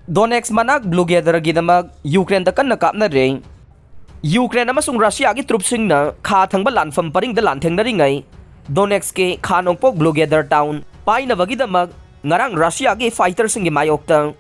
Donetsk manak Blugedargidamag Ukraine da kanna kapnare Ukraine amasung Russia gi trupsingna kha thangba lanfam paringda lanthengnaringai Donetsk ke khanongpok Blugadar town painabagidamag ngarang Russia gi fighter singi mayokta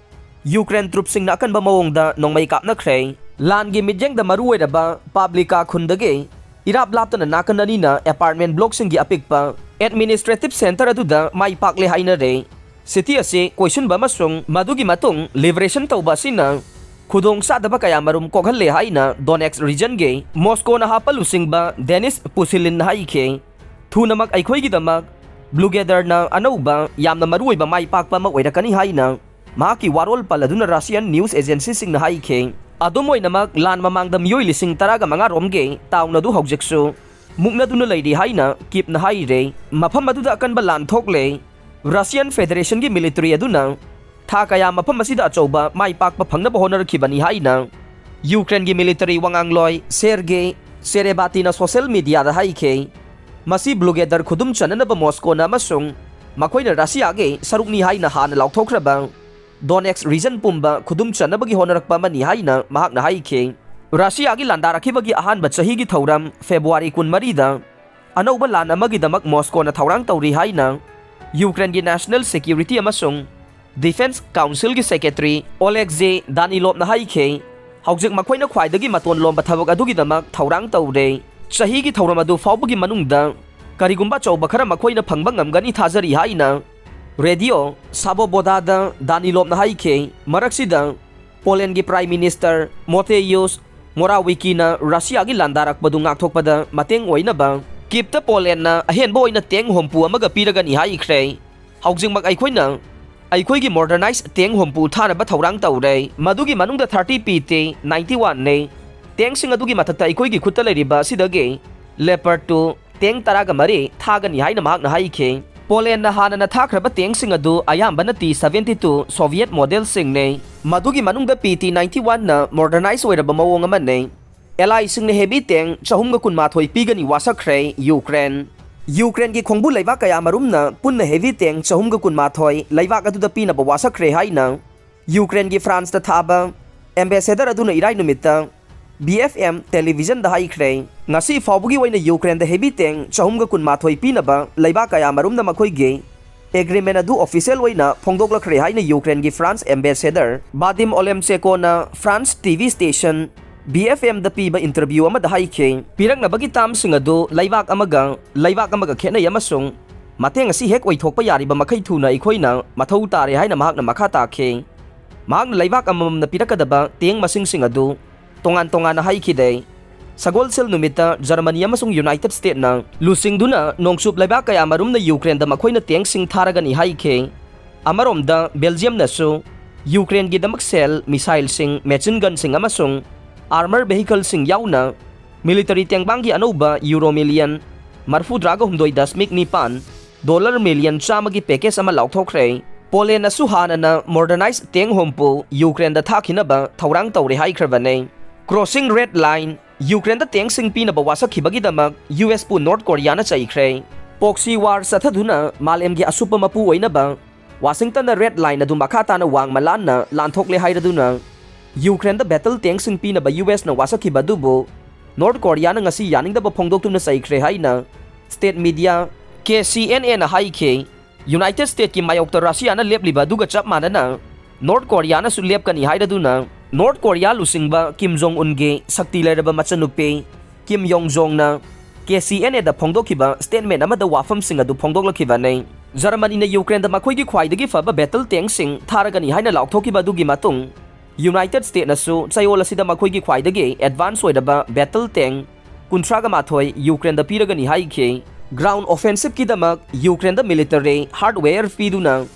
Ukraine trupsingna akanba mawongda nongmai kapnakhrei lan gi midjeng da maruoiraba publica khundage irap laptana nakanani na apartment block singi apikpa administrative center aduda mai pakle hainare city ase question ba masung madugi matung liberation tawba sina khudong sadaba kaya marum kokhalle haina Donetsk region ge Moscow na hapalusing ba Denis Pusilin haike thunamak aikhoi gi damak Blugadar na anauba yamna maruoi ba mai pakpa ma oirakani haina mahaki warol paladuna Russian news agency sing na haike adomoi namak lan mamangda miyoi lising taraga mga romge tauna du hogjeksu mukna duna leidi haina kip na haire mafam aduda akan ba lan thokle Russian Federation gi military aduna tha kaya mafam asida achouba mai pakpa phangnaba honarkhibani haina Ukraine gi military wangangloi Sergei Serebati na social media da haike masi Blugadar khudum chananaba Moscow na masung makoina Russia ge sarukni haina hana lauthokraba Donetsk region pumba khudum chanabagi honarakpa mani haina mahak na haike Russia gi landarakibagi ahanba chahi gi thauram February 13 da anauba lan amagi damak Moscow na thaurang tauri haina Ukraine gi National Security amasung Defense Council gi Secretary Oleksiy Danilov na haike haujik makoina khwaidagi maton lomba thabak adugi damak thaurang taure chahi gi thauram adu fawbagi manungda karigumba chauba khara makoina phangba ngamgani thajari haina Radio Saboboda Danilov na haike maraksida Poland gi Prime Minister Mateusz Morawiecki na Russia gi landarak badu ngakthokpada mateng oinaba kipta Poland na ahenbo oina teng hompu amaga piragani haikhrei haujing mak aikoina aikoi gi modernized teng hompu thana ba thaurang taure madugi manungda 30 pt 91 ne teng sing adugi mathakta aikoi gi khutta leiriba sidage Leopard 2 teng taraga mari thagani haina mahak na haike Poland na hana na thakraba teng sing adu ayamba na T-72 Soviet model sing ne madugi manungda PT-91 na modernized oiraba mawong amane Ally sing ne heavy tank chahumga kunmathoi pigani wasakhrei Ukraine gi khongbu leibak kaya marumna punna heavy tank chahumga kunmathoi leibak adu da pina ba wasakhrei haina Ukraine gi France da thaba ambassador aduna irai numita BFM television da haikhrei ngasi fawbugi waina Ukraine da heavy tank chahumga kunmathoi pina ba leibak kaya marumna makhoi ge agreement adu official waina phongdoklakhrei haina Ukraine gi France ambassador Vadim Olemcheko na France TV station BFM da piba interview ama da haike pirang na bagi tam sing adu leibak amaga khena yamasung mateng asi hek oithokpa yariba makhai thuna ikhoina mathau tare haina mahak na makha ta khe mahak na leibak amam na pirakadaba teng masing sing adu tongan na haiki dei sagol sel numita Germany amasung United States na lusing duna nongsup leibak kaya marum na Ukraine da makhoina teng sing tharagani haike amarom da Belgium na su Ukraine gi damak cell missile sing machine gun sing amasung armor vehicle sing yauna military tank bangi anoba euro million marfu draga humdoi dasmik nipan dollar million chamagi package ama lauthokhrei Poland na suhana na modernized teng hompo Ukraine da thakhinaba thaurang taure haikhrbane crossing red line Ukraine da teng sing pina ba wasakhibagi damak US pu North Korea na chaikhrei proxy war sathaduna malemgi asupa mapu oinaba Washington na red line adu makhata na wang malan na lanthokle hairaduna Ukraine da battle tank sing pina ba US na wasakhiba dubo North Korea na ngasi yaning da ba phongdok tumna saikhrei haina state media KCNA na haike United States ki mayokta Russia na lepliba duga chap manana North Korea na su lepkani hairaduna North Korea lusingba Kim Jong Un ge sakti leraba machanupe Kim Yong Jong na KCNA da phongdokhiba statement ama da wafam sing adu phongdoklakhiba nei Germany na Ukraine da makhoi gi khwaidagi faba battle tank sing tharagani haina lauthokhiba dugi matung United States na su chayola sida makhoi gi khwaidagi advance oidaba battle tank kuntraga mathoi Ukraine da piragani haike ground offensive ki damak Ukraine da military hardware piduna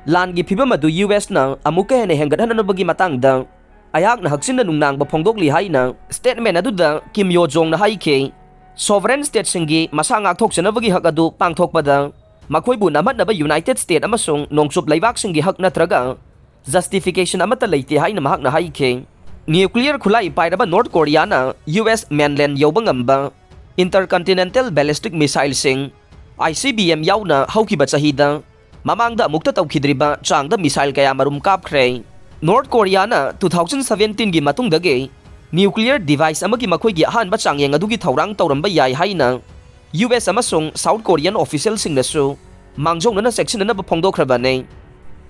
lan gi phibam adu US na amuka hene hengadhana bagi matang da ayak na haksin na nungnang ba phongdokli haina statement adu da Kim Yo Jong na haike sovereign state singi masa ngak thokchana bagi hak adu pangthokpada makhoi bu namat na ba United States amasung nongsup leibak singi hak natraga justification amata leite haina mahak na haike nuclear khulai pairaba North Korea na US mainland yobangamba intercontinental ballistic missile sing ICBM yauna haukiba chahida mamangda mukta tawkhidriba changda missile kaya marum kapkhre North Korea na 2017 gi matungdagi nuclear device amagi makhoi gi ahanba changyeng adugi thaurang tawramba yai haina US amasung South Korean official singnasu mangjongna section na phongdokhrabane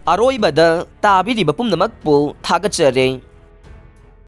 aroi bada tabi ri bapum namak pu thagachare